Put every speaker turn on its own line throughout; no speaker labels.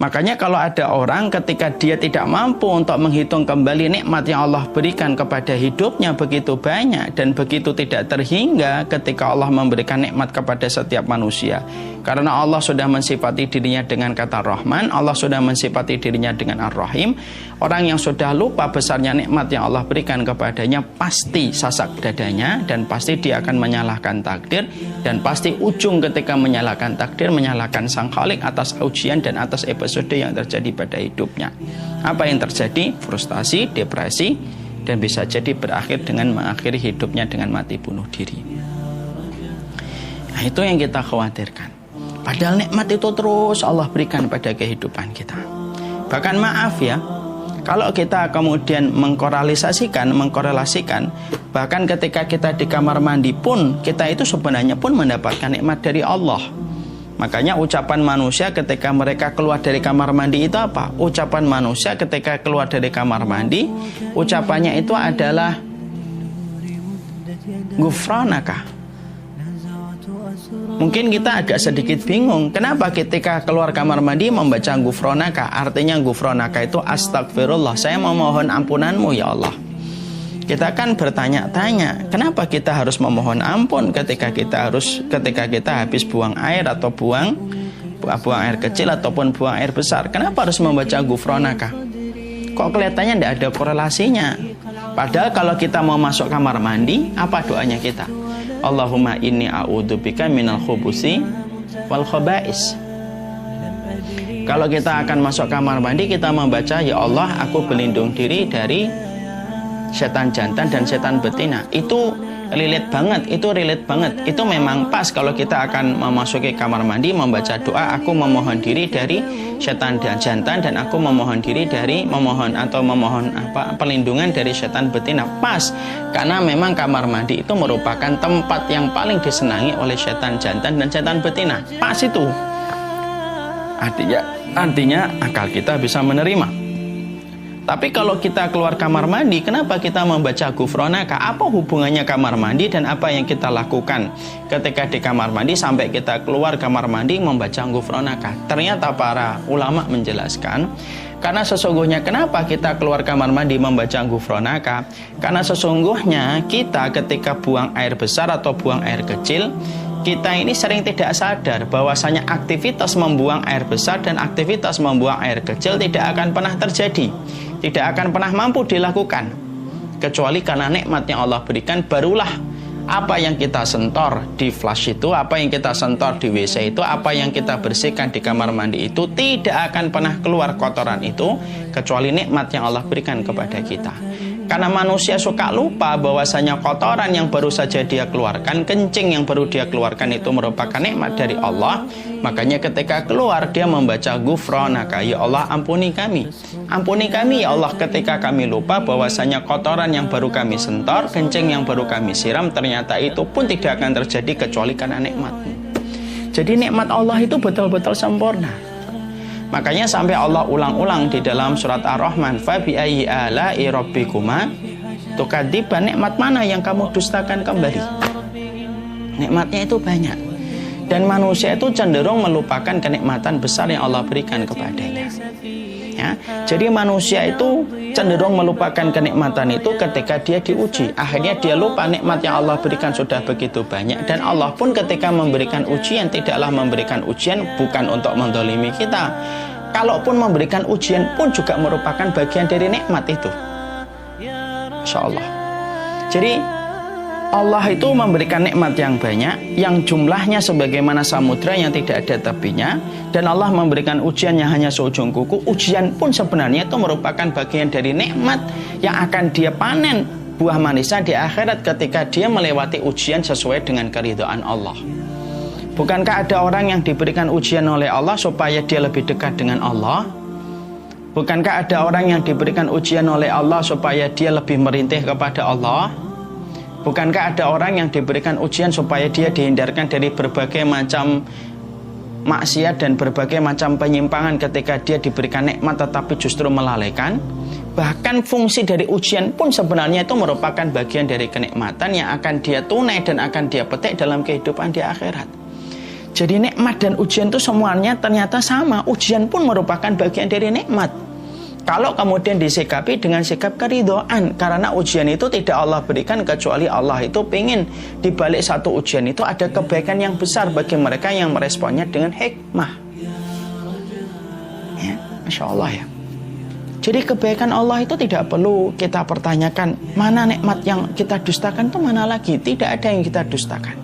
Makanya kalau ada orang ketika dia tidak mampu untuk menghitung kembali nikmat yang Allah berikan kepada hidupnya begitu banyak dan begitu tidak terhingga ketika Allah memberikan nikmat kepada setiap manusia. Karena Allah sudah mensifati dirinya dengan kata Rahman, Allah sudah mensifati dirinya dengan Ar-Rahim. Orang yang sudah lupa besarnya nikmat yang Allah berikan kepadanya pasti sasak dadanya dan pasti dia akan menyalahkan takdir, dan pasti ujung ketika menyalahkan takdir, menyalahkan Sang Khalik atas ujian dan atas episode yang terjadi pada hidupnya. Apa yang terjadi? Frustasi, depresi, dan bisa jadi berakhir dengan mengakhiri hidupnya dengan mati bunuh diri. Nah, itu yang kita khawatirkan. Padahal nikmat itu terus Allah berikan pada kehidupan kita. Bahkan maaf ya, kalau kita kemudian mengkorelasikan, bahkan ketika kita di kamar mandi pun, kita itu sebenarnya pun mendapatkan nikmat dari Allah. Makanya ucapan manusia ketika mereka keluar dari kamar mandi itu apa? Ucapan manusia ketika keluar dari kamar mandi, ucapannya itu adalah Ghufranaka. Mungkin kita agak sedikit bingung, kenapa ketika keluar kamar mandi membaca Ghufranaka? Artinya Ghufranaka itu astagfirullah, saya memohon ampunanmu ya Allah. Kita kan bertanya-tanya, kenapa kita harus memohon ampun ketika kita habis buang air atau buang air kecil ataupun buang air besar? Kenapa harus membaca Ghufranaka? Kok kelihatannya tidak ada korelasinya? Padahal kalau kita mau masuk kamar mandi, apa doanya kita? Allahumma inni a'udzubika minal khubusi wal khaba'is. Kalau kita akan masuk kamar mandi, kita membaca, ya Allah, aku berlindung diri dari setan jantan dan setan betina. Itu relate banget. Itu memang pas kalau kita akan memasuki kamar mandi membaca doa, aku memohon diri dari setan dan jantan dan aku memohon diri dari memohon perlindungan dari setan betina. Pas, karena memang kamar mandi itu merupakan tempat yang paling disenangi oleh setan jantan dan setan betina. Pas itu. Artinya akal kita bisa menerima. Tapi kalau kita keluar kamar mandi, kenapa kita membaca Ghufranaka? Apa hubungannya kamar mandi dan apa yang kita lakukan ketika di kamar mandi sampai kita keluar kamar mandi membaca Ghufranaka? Ternyata para ulama menjelaskan, karena sesungguhnya kenapa kita keluar kamar mandi membaca Ghufranaka? Karena sesungguhnya kita ketika buang air besar atau buang air kecil, kita ini sering tidak sadar bahwasanya aktivitas membuang air besar dan aktivitas membuang air kecil tidak akan pernah terjadi, tidak akan pernah mampu dilakukan, kecuali karena nikmat yang Allah berikan. Barulah apa yang kita sentor di flush itu, apa yang kita sentor di WC itu, apa yang kita bersihkan di kamar mandi itu, tidak akan pernah keluar kotoran itu, kecuali nikmat yang Allah berikan kepada kita. Karena manusia suka lupa bahwasanya kotoran yang baru saja dia keluarkan, kencing yang baru dia keluarkan itu merupakan nikmat dari Allah. Makanya ketika keluar dia membaca Ghufranaka, ya Allah ampuni kami ya Allah, ketika kami lupa bahwasanya kotoran yang baru kami sentor, kencing yang baru kami siram, ternyata itu pun tidak akan terjadi kecuali karena nikmat-Mu. Jadi nikmat Allah itu betul-betul sempurna. Makanya sampai Allah ulang-ulang di dalam surat Ar-Rahman, fa bi ayyi ala'i rabbikuma tukadziban, nikmat mana yang kamu dustakan kembali? Nikmatnya itu banyak. Dan manusia itu cenderung melupakan kenikmatan besar yang Allah berikan kepadanya. Ya, jadi manusia itu cenderung melupakan kenikmatan itu ketika dia diuji. Akhirnya dia lupa nikmat yang Allah berikan sudah begitu banyak. Dan Allah pun ketika memberikan ujian, tidaklah memberikan ujian bukan untuk mendolimi kita. Kalaupun memberikan ujian pun juga merupakan bagian dari nikmat itu. Insya Allah. Jadi Allah itu memberikan nikmat yang banyak, yang jumlahnya sebagaimana samudra yang tidak ada tepinya, dan Allah memberikan ujian yang hanya seujung kuku. Ujian pun sebenarnya itu merupakan bagian dari nikmat yang akan dia panen buah manisnya di akhirat ketika dia melewati ujian sesuai dengan keridhaan Allah. Bukankah ada orang yang diberikan ujian oleh Allah supaya dia lebih dekat dengan Allah? Bukankah ada orang yang diberikan ujian oleh Allah supaya dia lebih merintih kepada Allah? Bukankah ada orang yang diberikan ujian supaya dia dihindarkan dari berbagai macam maksiat dan berbagai macam penyimpangan ketika dia diberikan nikmat tetapi justru melalaikan? Bahkan fungsi dari ujian pun sebenarnya itu merupakan bagian dari kenikmatan yang akan dia tunai dan akan dia petik dalam kehidupan di akhirat. Jadi nikmat dan ujian itu semuanya ternyata sama. Ujian pun merupakan bagian dari nikmat. Kalau kemudian disikapi dengan sikap keridhaan, karena ujian itu tidak Allah berikan kecuali Allah itu pengen di balik satu ujian itu ada kebaikan yang besar bagi mereka yang meresponnya dengan hikmah. Ya, Masya Allah ya. Jadi kebaikan Allah itu tidak perlu kita pertanyakan mana nikmat yang kita dustakan itu mana lagi. Tidak ada yang kita dustakan.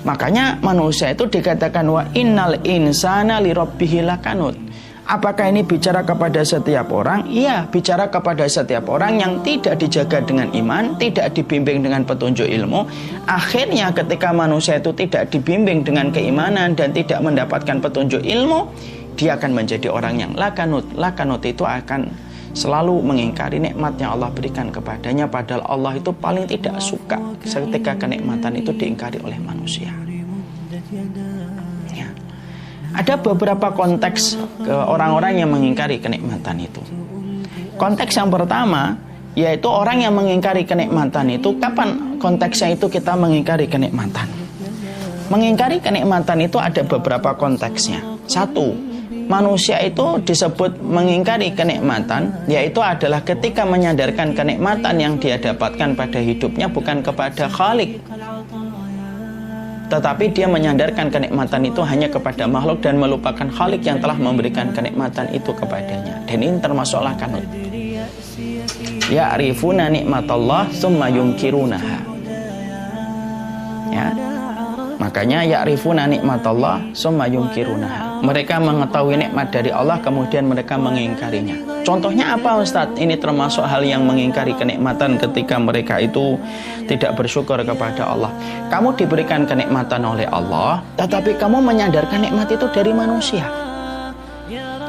Makanya manusia itu dikatakan wa innal insana lirabbihi lakanut. Apakah ini bicara kepada setiap orang? Iya, bicara kepada setiap orang yang tidak dijaga dengan iman, tidak dibimbing dengan petunjuk ilmu. Akhirnya ketika manusia itu tidak dibimbing dengan keimanan dan tidak mendapatkan petunjuk ilmu, dia akan menjadi orang yang lakanut. Lakanut itu akan selalu mengingkari nikmat yang Allah berikan kepadanya, padahal Allah itu paling tidak suka ketika kenikmatan itu diingkari oleh manusia. Ya. Ada beberapa konteks ke orang-orang yang mengingkari kenikmatan itu. Konteks yang pertama yaitu orang yang mengingkari kenikmatan itu, kapan konteksnya itu kita mengingkari kenikmatan? Mengingkari kenikmatan itu ada beberapa konteksnya. Satu, manusia itu disebut mengingkari kenikmatan, yaitu adalah ketika menyadarkan kenikmatan yang dia dapatkan pada hidupnya bukan kepada Khalik, tetapi dia menyadarkan kenikmatan itu hanya kepada makhluk dan melupakan Khalik yang telah memberikan kenikmatan itu kepadanya. Dan ini termasuklah kanut. Ya'rifuna nikmatallah summa yunkirunaha. Ya. Makanya ya'rifuna nikmatallah summa yunkirunaha. Mereka mengetahui nikmat dari Allah kemudian mereka mengingkarinya. Contohnya apa Ustadz? Ini termasuk hal yang mengingkari kenikmatan ketika mereka itu tidak bersyukur kepada Allah. Kamu diberikan kenikmatan oleh Allah, tetapi kamu menyandarkan nikmat itu dari manusia.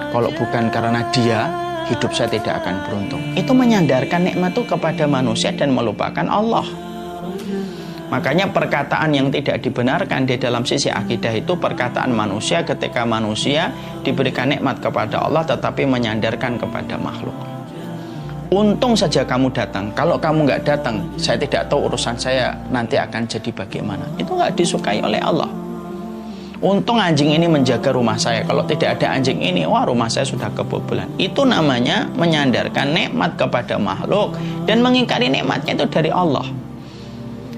Kalau bukan karena dia, hidup saya tidak akan beruntung. Itu menyandarkan nikmat itu kepada manusia dan melupakan Allah. Makanya perkataan yang tidak dibenarkan di dalam sisi akidah itu perkataan manusia ketika manusia diberikan nikmat kepada Allah tetapi menyandarkan kepada makhluk. Untung saja kamu datang. Kalau kamu nggak datang, saya tidak tahu urusan saya nanti akan jadi bagaimana. Itu nggak disukai oleh Allah. Untung anjing ini menjaga rumah saya. Kalau tidak ada anjing ini, wah rumah saya sudah kebobolan. Itu namanya menyandarkan nikmat kepada makhluk dan mengingkari nikmatnya itu dari Allah.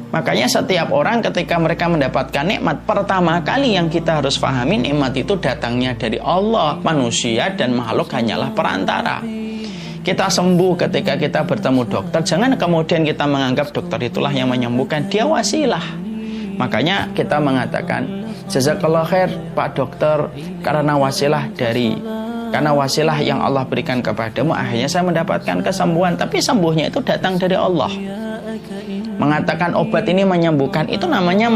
Makanya setiap orang ketika mereka mendapatkan nikmat, pertama kali yang kita harus pahami nikmat itu datangnya dari Allah. Manusia dan makhluk hanyalah perantara. Kita sembuh ketika kita bertemu dokter, jangan kemudian kita menganggap dokter itulah yang menyembuhkan, dia wasilah. Makanya kita mengatakan jazakallah khair Pak Dokter, karena wasilah yang Allah berikan kepadamu akhirnya saya mendapatkan kesembuhan. Tapi sembuhnya itu datang dari Allah. Mengatakan obat ini menyembuhkan itu namanya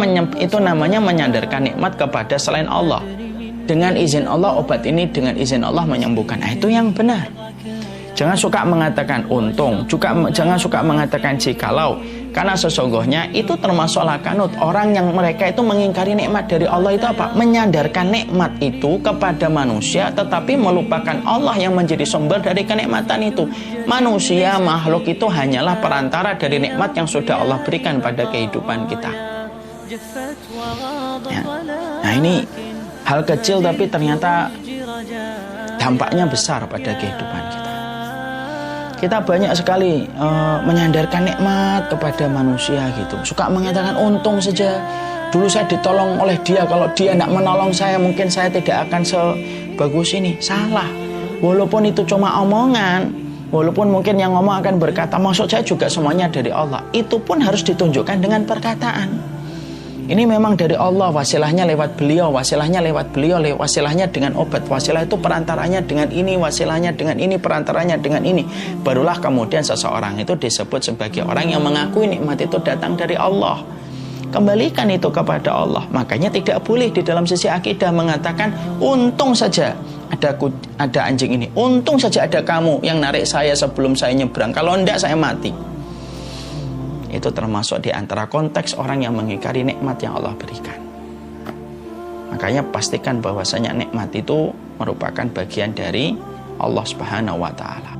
menyandarkan nikmat kepada selain Allah. Dengan izin Allah obat ini dengan izin Allah menyembuhkan. Nah, itu yang benar. Jangan suka mengatakan untung, jangan suka mengatakan jikalau, karena sesungguhnya itu termasuk lakanut. Orang yang mereka itu mengingkari nikmat dari Allah itu apa? Menyandarkan nikmat itu kepada manusia tetapi melupakan Allah yang menjadi sumber dari kenikmatan itu. Manusia, makhluk itu hanyalah perantara dari nikmat yang sudah Allah berikan pada kehidupan kita. Ya. Nah, ini hal kecil tapi ternyata dampaknya besar pada kehidupan kita. Kita banyak sekali menyandarkan nikmat kepada manusia gitu. Suka mengatakan untung saja. Dulu saya ditolong oleh dia. Kalau dia tidak menolong saya, mungkin saya tidak akan sebagus ini. Salah. Walaupun itu cuma omongan, walaupun mungkin yang ngomong akan berkata, maksud saya juga semuanya dari Allah. Itu pun harus ditunjukkan dengan perkataan. Ini memang dari Allah, wasilahnya lewat beliau, wasilahnya dengan obat, wasilah itu perantaranya dengan ini, wasilahnya dengan ini, perantaranya dengan ini. Barulah kemudian seseorang itu disebut sebagai orang yang mengakui nikmat itu datang dari Allah. Kembalikan itu kepada Allah. Makanya tidak boleh di dalam sisi akidah mengatakan untung saja ada anjing ini, untung saja ada kamu yang narik saya sebelum saya nyebrang, kalau enggak saya mati. Itu termasuk di antara konteks orang yang mengingkari nikmat yang Allah berikan. Makanya pastikan bahwasanya nikmat itu merupakan bagian dari Allah Subhanahu wa taala.